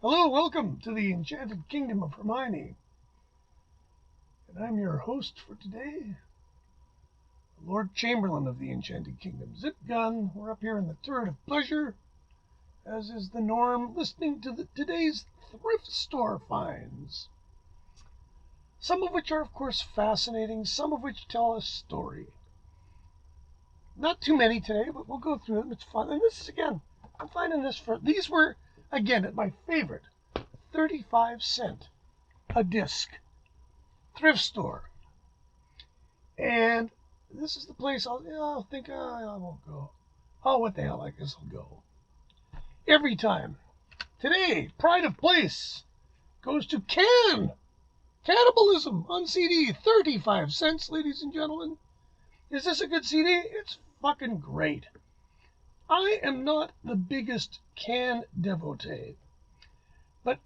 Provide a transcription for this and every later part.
Hello, welcome to the Enchanted Kingdom of Hermione. And I'm your host for today, Lord Chamberlain of the Enchanted Kingdom. Zip Gun, we're up here in the turret of pleasure, as is the norm, listening to today's thrift store finds. Some of which are, of course, fascinating, some of which tell a story. Not too many today, but we'll go through them. It's fun. And this is, again, I'm finding this these were, again, at my favorite, 35 cents a disc. Thrift store. And this is the place I'll think I won't go. Oh, what the hell, I guess I'll go. Every time. Today, Pride of Place goes to Cannibalism on CD. 35 cents, ladies and gentlemen. Is this a good CD? It's fucking great. I am not the biggest Can devotee, but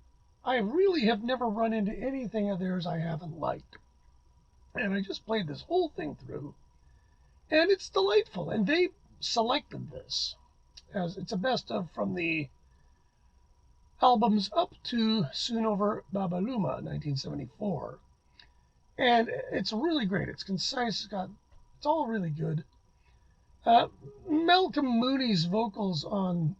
I really have never run into anything of theirs I haven't liked. And I just played this whole thing through, and it's delightful. And they selected this as it's a best of from the albums up to Soon Over Babaluma, 1974. And it's really great. It's concise. It's all really good. Malcolm Mooney's vocals on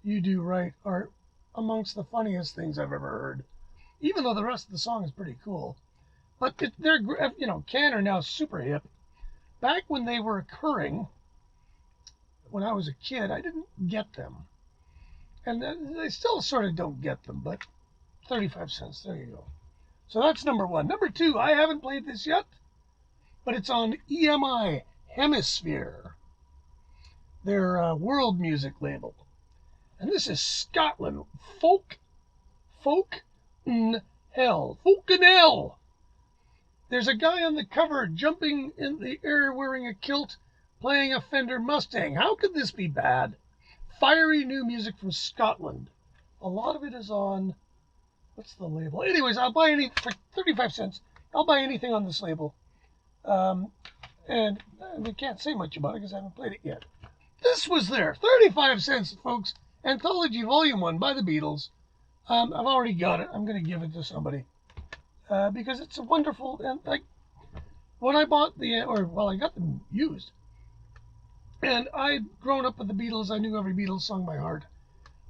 You Do Right are amongst the funniest things I've ever heard, even though the rest of the song is pretty cool. But they're, Can are now super hip. Back when they were occurring, when I was a kid, I didn't get them. And I still sort of don't get them, but 35 cents, there you go. So that's number one. Number two, I haven't played this yet, but it's on EMI Hemisphere, their world music label. And this is Scotland, folk in hell. There's a guy on the cover jumping in the air wearing a kilt, playing a Fender Mustang. How could this be bad? Fiery new music from Scotland. A lot of it is on, what's the label? Anyways, I'll buy for 35 cents. I'll buy anything on this label. And we can't say much about it because I haven't played it yet. This was there, 35 cents, folks. Anthology Volume 1 by the Beatles. I've already got it. I'm going to give it to somebody. Because it's a wonderful, and like, when I bought I got them used. And I'd grown up with the Beatles. I knew every Beatles song by heart.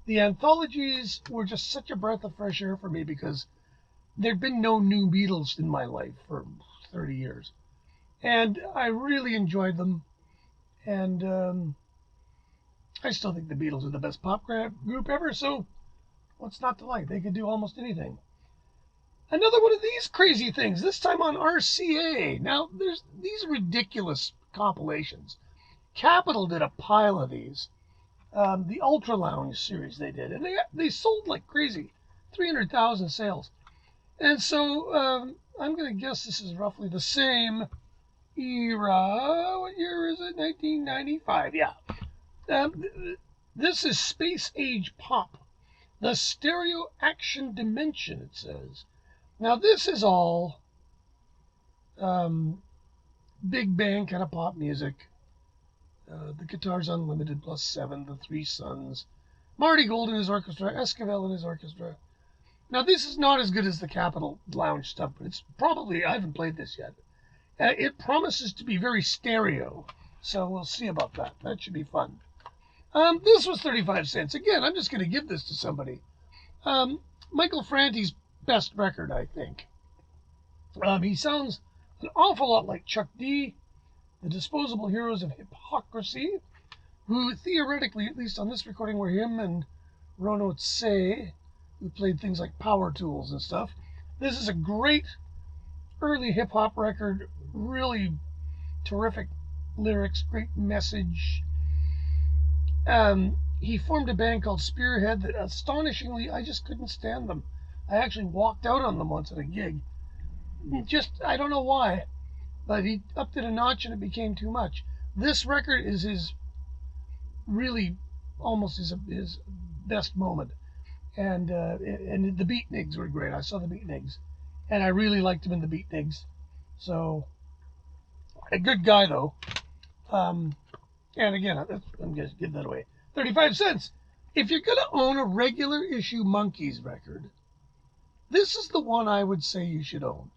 The anthologies were just such a breath of fresh air for me because there'd been no new Beatles in my life for 30 years. And I really enjoyed them. And I still think the Beatles are the best pop group ever, so what's not to like? They could do almost anything. Another one of these crazy things, this time on RCA. Now, there's these ridiculous compilations. Capitol did a pile of these. The Ultra Lounge series they did. And they sold like crazy. 300,000 sales. And so I'm going to guess this is roughly the same era. What year is it? 1995. Yeah. This is Space Age Pop. The Stereo Action Dimension, it says. Now, this is all big band kind of pop music. The Guitars Unlimited plus 7, the Three Sons, Marty Gold and his orchestra, Esquivel and his orchestra. Now, this is not as good as the Capitol Lounge stuff, but it's probably, I haven't played this yet. It promises to be very stereo, so we'll see about that. That should be fun. This was 35 cents. Again, I'm just going to give this to somebody. Michael Franti's best record, I think. He sounds an awful lot like Chuck D, the Disposable Heroes of Hypocrisy, who theoretically, at least on this recording, were him and Rono Tse, who played things like Power Tools and stuff. This is a great early hip-hop record, really terrific lyrics, great message. He formed a band called Spearhead that, astonishingly, I just couldn't stand them. I actually walked out on them once at a gig. I don't know why, but he upped it a notch and it became too much. This record is really almost his best moment. And the Beatniks were great. I saw the Beatniks, and I really liked him in the Beatniks. So, a good guy, though. And again, I'm going to give that away. 35 cents. if you're going to own a regular issue Monkees record, this is the one I would say you should own.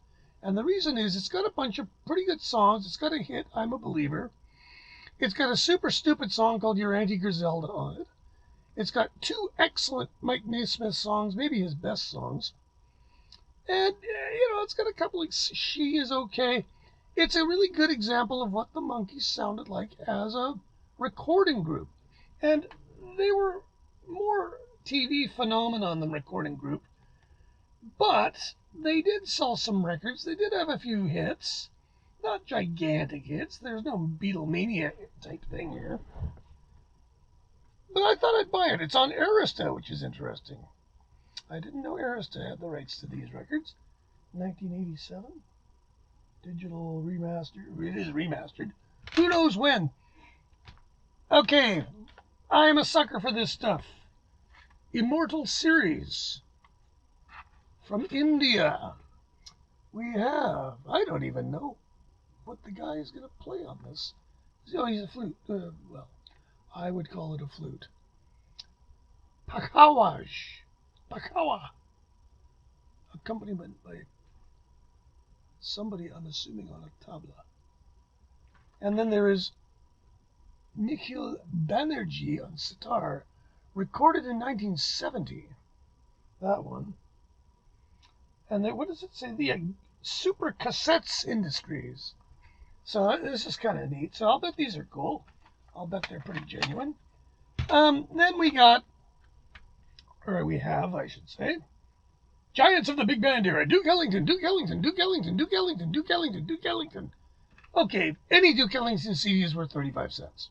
And the reason is it's got a bunch of pretty good songs. It's got a hit, I'm a Believer. It's got a super stupid song called Your Auntie Griselda on it. It's got two excellent Mike Naismith songs, maybe his best songs. And, it's got a couple of She Is Okay. It's a really good example of what the Monkees sounded like as a recording group. And they were more TV phenomenon than recording group. But they did sell some records. They did have a few hits. Not gigantic hits. There's no Beatlemania type thing here. But I thought I'd buy it. It's on Arista, which is interesting. I didn't know Arista had the rights to these records. 1987. Digital remaster. It is remastered. Who knows when? Okay. I'm a sucker for this stuff. Immortal Series. From India. We have, I don't even know what the guy is going to play on this. Oh, he's a flute. Well, I would call it a flute. Pakawaj. Pakawa. Accompaniment by somebody, I'm assuming, on a tabla. And then there is Nikhil Banerjee on sitar, recorded in 1970. That one. And then, what does it say? The Super Cassettes Industries. So this is kind of neat. So I'll bet these are cool. I'll bet they're pretty genuine. Then we got, or we have, I should say, Giants of the Big Band era. Duke Ellington, Duke Ellington, Duke Ellington, Duke Ellington, Duke Ellington, Duke Ellington. Okay, any Duke Ellington CD is worth 35 cents.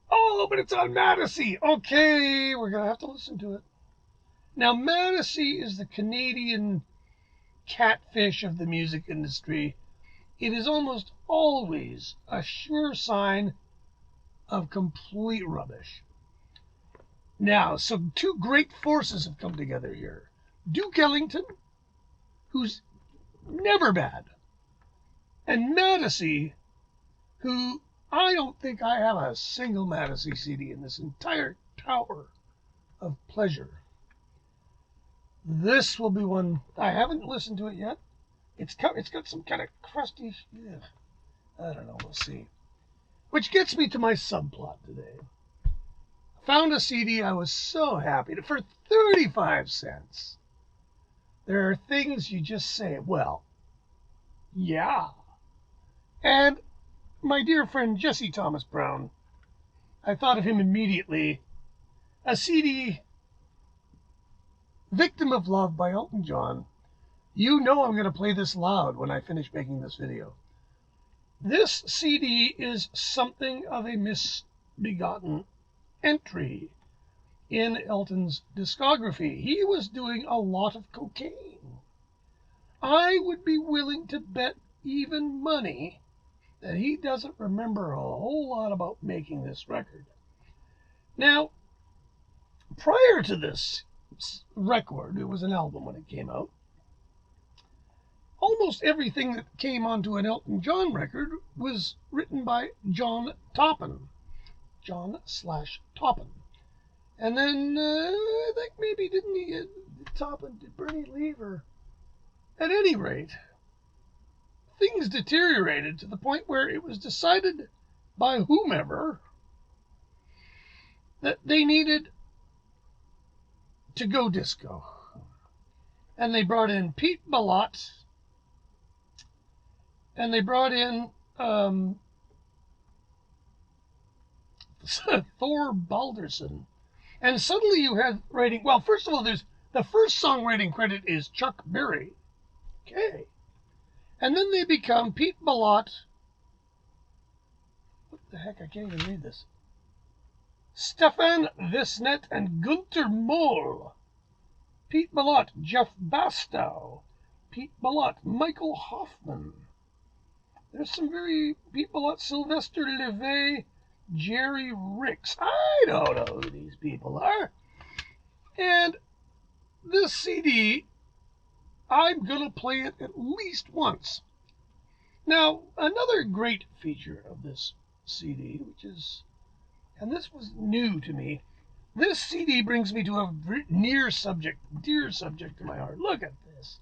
Oh, but it's on Madison. Okay, we're going to have to listen to it. Now, Madison is the Canadian catfish of the music industry. It is almost always a sure sign of complete rubbish. Now, so two great forces have come together here. Duke Ellington, who's never bad, and Madison, who I don't think I have a single Madison CD in this entire tower of pleasure. This will be one. I haven't listened to it yet. It's got some kind of crusty. I don't know. We'll see. Which gets me to my subplot today. Found a CD. I was so happy for 35 cents. There are things you just say, well, yeah. And my dear friend Jesse Thomas Brown, I thought of him immediately. A CD, Victim of Love by Elton John. You know I'm going to play this loud when I finish making this video. This CD is something of a misbegotten entry in Elton's discography. He was doing a lot of cocaine. I would be willing to bet even money that he doesn't remember a whole lot about making this record. Now, prior to this record, it was an album when it came out, almost everything that came onto an Elton John record was written by John Toppin. John/Toppin. And then, I think maybe, didn't he, Toppin, did Bernie leave? Or, at any rate, things deteriorated to the point where it was decided by whomever that they needed to go disco. And they brought in Pete Bellotte, and they brought in Thor Balderson. And suddenly you had writing, well, first of all, there's the first songwriting credit is Chuck Berry. Okay. And then they become Pete Bellotte. What the heck? I can't even read this. Stefan Visnet and Gunter Moll. Pete Bellotte, Jeff Bastow. Pete Bellotte, Michael Hoffman. There's some very Pete Bellotte, Sylvester Levay, Jerry Ricks. I don't know who these people are. And this CD, I'm going to play it at least once. Now, another great feature of this CD, which is, and this was new to me, this CD brings me to a dear subject to my heart. Look at this.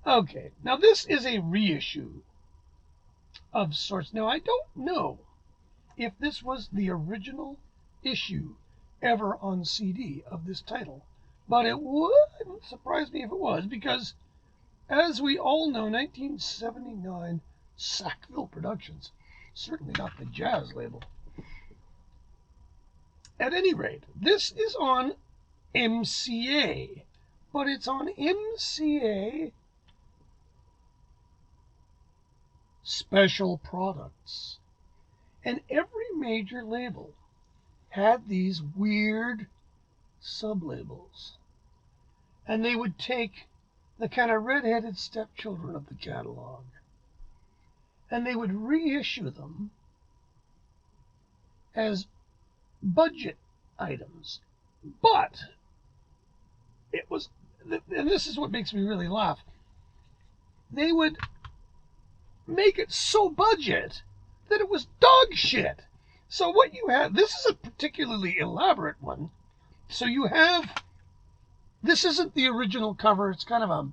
Okay, now this is a reissue of sorts. Now, I don't know if this was the original issue ever on CD of this title, but it wouldn't surprise me if it was, because as we all know, 1979 Sackville Productions, certainly not the jazz label. At any rate, this is on MCA, but it's on MCA Special Products. And every major label had these weird sublabels. And they would take the kind of red-headed stepchildren of the catalog, and they would reissue them as budget items. But it was, and this is what makes me really laugh, they would make it so budget that it was dog shit. So what you have, this is a particularly elaborate one. So you have, this isn't the original cover, it's kind of a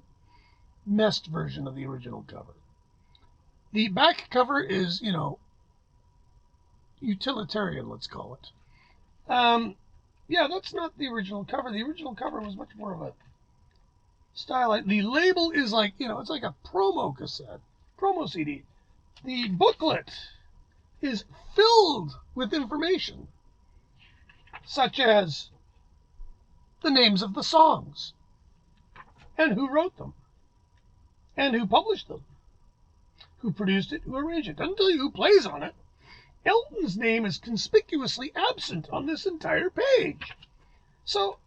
messed version of the original cover. The back cover is, you know, utilitarian, let's call it. Yeah, that's not the original cover. The original cover was much more of a style. The label is like, you know, it's like a promo cassette, promo CD. The booklet is filled with information, such as the names of the songs, and who wrote them, and who published them, who produced it, who arranged it. Doesn't tell you who plays on it. Elton's name is conspicuously absent on this entire page. So,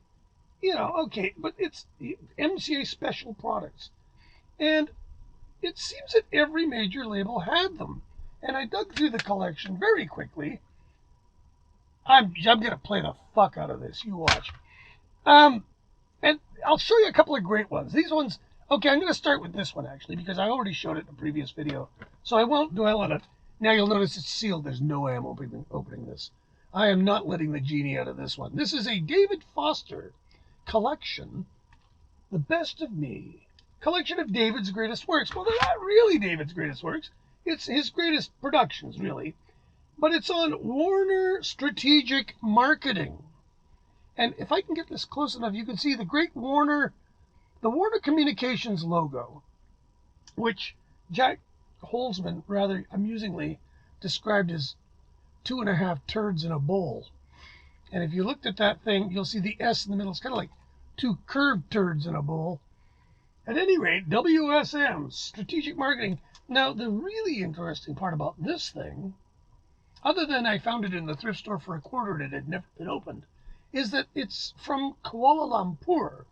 you know, okay, but it's MCA Special Products. And it seems that every major label had them. And I dug through the collection very quickly. I'm going to play the fuck out of this. You watch. And I'll show you a couple of great ones. These ones, okay, I'm going to start with this one, actually, because I already showed it in a previous video. So I won't dwell on it. Now you'll notice it's sealed. There's no way I'm opening this. I am not letting the genie out of this one. This is a David Foster collection, The Best of Me. Collection of David's greatest works. Well, they're not really David's greatest works. It's his greatest productions, really. But it's on Warner Strategic Marketing. And if I can get this close enough, you can see the great Warner, the Warner Communications logo, which Jack Holzman rather amusingly described as 2.5 turds in a bowl. And if you looked at that thing, you'll see the S in the middle. It's kind of like 2 curved turds in a bowl. At any rate, WSM, Strategic Marketing. Now, the really interesting part about this thing, other than I found it in the thrift store for $0.25 and it had never been opened, is that it's from Kuala Lumpur.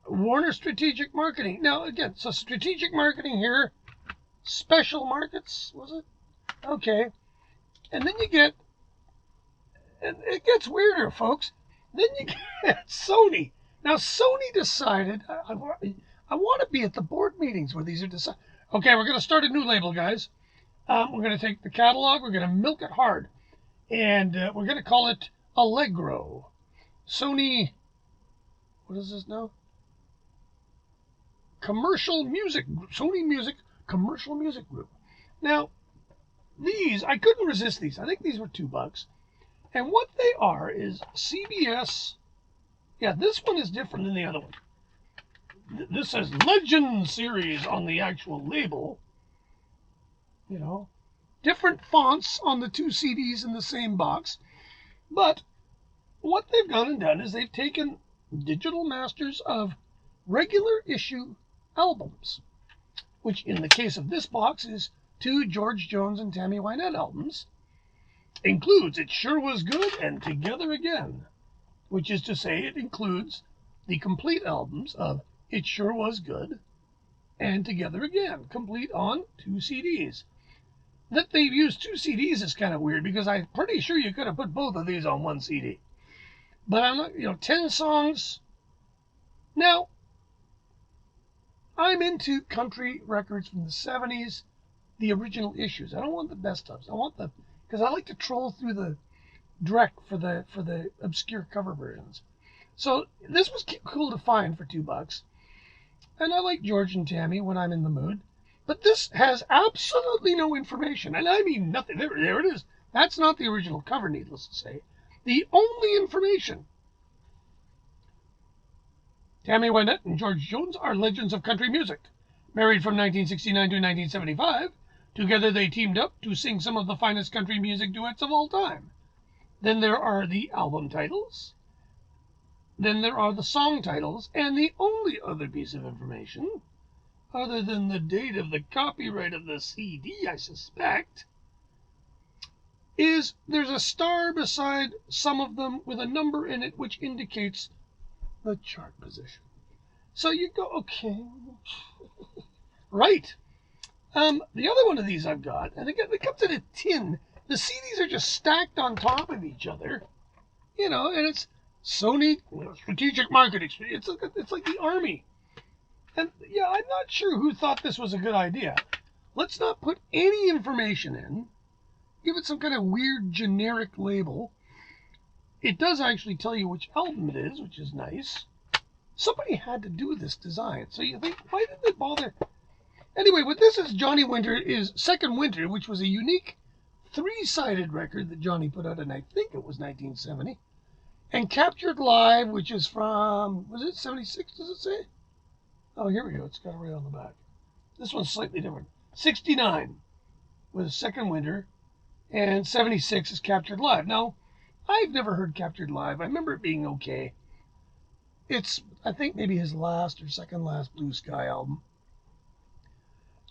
Warner Strategic Marketing. Now, again, so Strategic Marketing here, Special Markets, was it? Okay. And then you get, and it gets weirder, folks. Then you get Sony. Now, Sony decided, I want to be at the board meetings where these are decided. Okay, we're going to start a new label, guys. We're going to take the catalog, we're going to milk it hard, and we're going to call it Allegro. Sony, what is this now? Commercial Music Group. Sony Music Commercial Music Group. Now, these, I couldn't resist these. I think these were $2. And what they are is CBS. Yeah, this one is different than the other one. This says Legend Series on the actual label. You know, different fonts on the 2 CDs in the same box. But what they've gone and done is they've taken digital masters of regular issue albums, which in the case of this box is 2 George Jones and Tammy Wynette albums. Includes It Sure Was Good and Together Again, which is to say it includes the complete albums of It Sure Was Good and Together Again, complete on 2 CDs. That they've used 2 CDs is kind of weird, because I'm pretty sure you could have put both of these on 1 CD. But I'm not, 10 songs. Now, I'm into country records from the 70s, the original issues. I don't want the best ofs. I want the, because I like to troll through the direct for the obscure cover versions. So this was cool to find for $2. And I like George and Tammy when I'm in the mood. But this has absolutely no information. And I mean nothing. There it is. That's not the original cover, needless to say. The only information. Tammy Wynette and George Jones are legends of country music. Married from 1969 to 1975, together they teamed up to sing some of the finest country music duets of all time. Then there are the album titles. Then there are the song titles, and the only other piece of information, other than the date of the copyright of the CD, I suspect, is there's a star beside some of them with a number in it which indicates the chart position. So you go, okay, right. The other one of these I've got, and again, it comes in a tin. The CDs are just stacked on top of each other, and it's Sony strategic marketing. It's like the army. And yeah, I'm not sure who thought this was a good idea. Let's not put any information in. Give it some kind of weird generic label. It does actually tell you which album it is, which is nice. Somebody had to do this design. So you think, why did they bother? Anyway, what this is, Johnny Winter, is Second Winter, which was a unique three-sided record that Johnny put out in, I think it was 1970. And Captured Live, which is from, was it 76, does it say? Oh, here we go. It's got it right on the back. This one's slightly different. 69 was Second Winter, and 76 is Captured Live. Now, I've never heard Captured Live. I remember it being okay. It's, I think, maybe his last or second last Blue Sky album.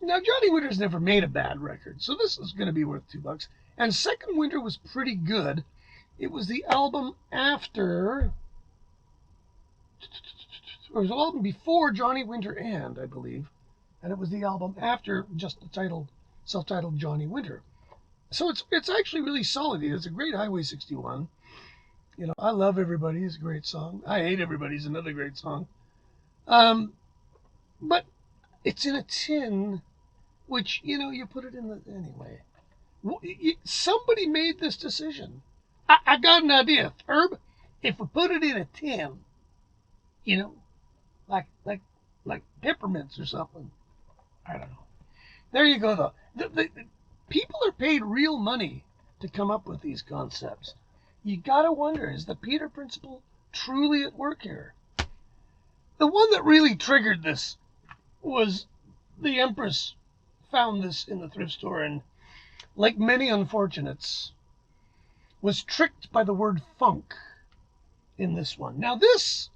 Now, Johnny Winter's never made a bad record, so this is going to be worth $2. And Second Winter was pretty good. It was the album after, or it was the album before Johnny Winter and, I believe. And it was the album after just the title, self-titled Johnny Winter. So it's actually really solid. It's a great Highway 61. I Love Everybody is a great song. I Hate Everybody is another great song. But it's in a tin, which, you put it in the, anyway. Somebody made this decision. I got an idea, Herb. If we put it in a tin, like peppermints or something. I don't know. There you go, though. The people are paid real money to come up with these concepts. You gotta wonder, is the Peter principle truly at work here? The one that really triggered this was the Empress found this in the thrift store and, like many unfortunates, was tricked by the word funk in this one. Now this,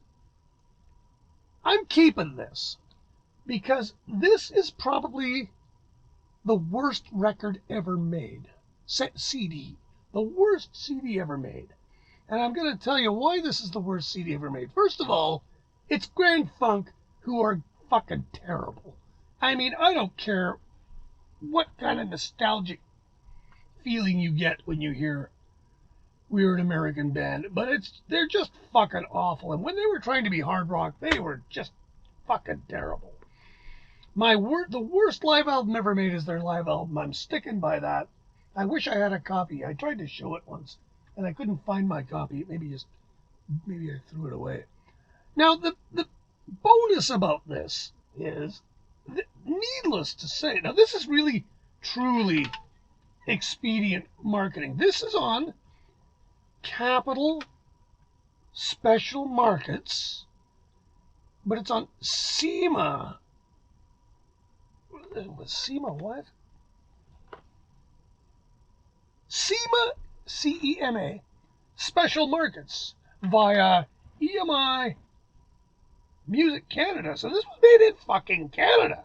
I'm keeping this because this is probably the worst record ever made. CD. The worst CD ever made. And I'm going to tell you why this is the worst CD ever made. First of all, it's Grand Funk, who are fucking terrible. I mean, I don't care what kind of nostalgic feeling you get when you hear We're an American Band, but they're just fucking awful. And when they were trying to be hard rock, they were just fucking terrible. The worst live album ever made is their live album. I'm sticking by that. I wish I had a copy. I tried to show it once, and I couldn't find my copy. Maybe I threw it away. Now, the bonus about this is, needless to say, now this is really, truly expedient marketing. This is on Capital Special Markets, but it's on SEMA. SEMA what? SEMA, CEMA, Special Markets via EMI Music Canada. So this was made in fucking Canada.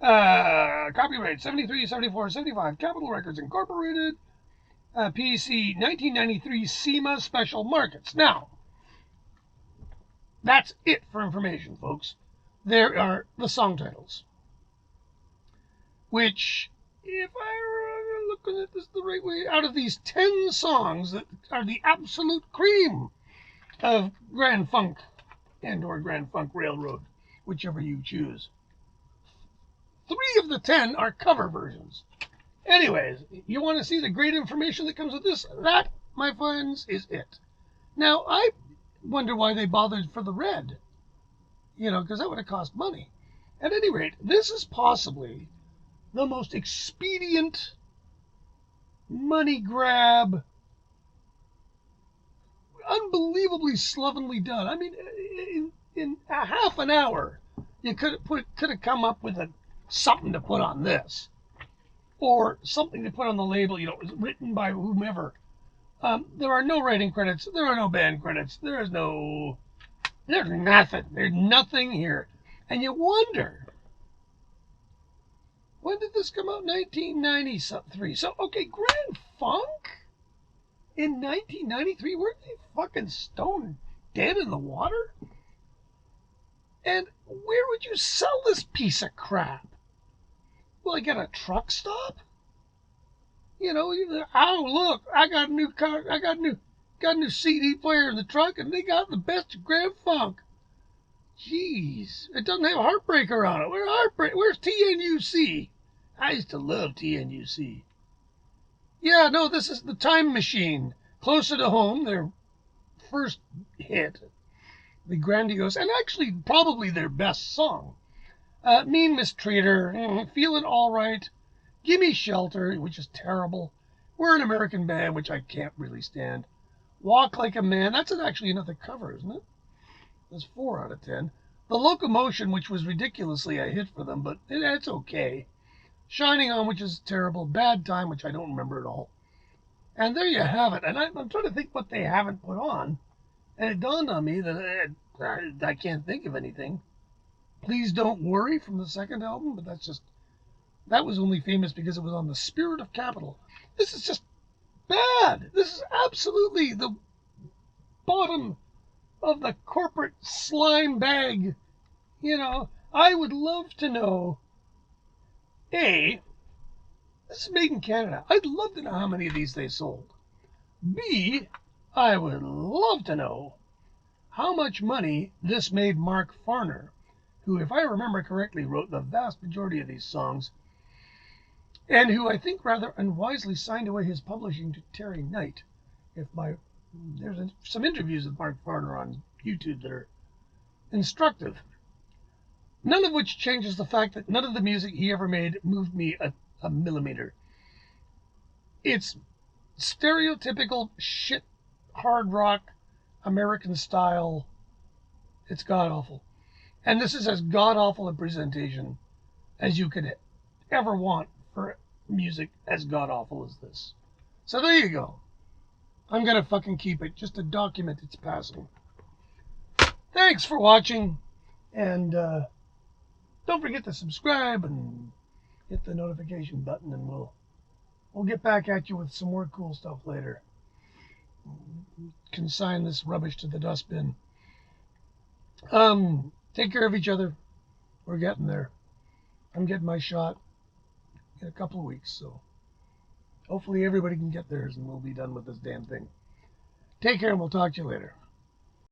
Copyright 73, 74, 75, Capitol Records Incorporated, PC 1993 SEMA Special Markets. Now, that's it for information, folks. There are the song titles, which, if I look at this the right way, out of these 10 songs that are the absolute cream of Grand Funk and/or Grand Funk Railroad, whichever you choose, 3 of the 10 are cover versions. Anyways, you want to see the great information that comes with this? That, my friends, is it. Now, I wonder why they bothered for the red, because that would have cost money. At any rate, this is possibly the most expedient money grab, unbelievably slovenly done. I mean, in a half an hour, you could have come up with something to put on this, or something to put on the label. Written by whomever. There are no writing credits. There are no band credits. There's nothing. There's nothing here, and you wonder, when did this come out? 1993. So okay, Grand Funk. In 1993, weren't they fucking stone dead in the water? And where would you sell this piece of crap? Well, I got a truck stop? Oh, look, I got a new car, I got a new CD player in the truck, and they got the best of Grand Funk. Jeez, it doesn't have Heartbreaker on it. Where's TNUC? I used to love TNUC. Yeah, no, this is the Time Machine. Closer to Home, their first hit, the grandiose, and actually probably their best song. Mean Mistreater, Feeling All Right, Gimme Shelter, which is terrible. We're an American Band, which I can't really stand. Walk Like a Man, that's actually another cover, isn't it? That's 4 out of 10. The Locomotion, which was ridiculously a hit for them, but it's okay. Shining On, which is terrible. Bad Time, which I don't remember at all. And there you have it. And I'm trying to think what they haven't put on. And it dawned on me that I can't think of anything. Please Don't Worry from the second album, but that was only famous because it was on the Spirit of Capital. This is just bad. This is absolutely the bottom of the corporate slime bag. I would love to know, A, this is made in Canada. I'd love to know how many of these they sold. B, I would love to know how much money this made Mark Farner, who, if I remember correctly, wrote the vast majority of these songs, and who I think rather unwisely signed away his publishing to Terry Knight. There's some interviews with Mark Farner on YouTube that are instructive. None of which changes the fact that none of the music he ever made moved me a millimeter. It's stereotypical shit, hard rock, American style. It's god awful. And this is as god awful a presentation as you could ever want for music as god awful as this. So there you go. I'm gonna fucking keep it just to document its passing. Thanks for watching, and don't forget to subscribe and hit the notification button, and we'll get back at you with some more cool stuff later. Consign this rubbish to the dustbin. Take care of each other. We're getting there. I'm getting my shot in a couple of weeks, so hopefully everybody can get theirs and we'll be done with this damn thing. Take care, and we'll talk to you later.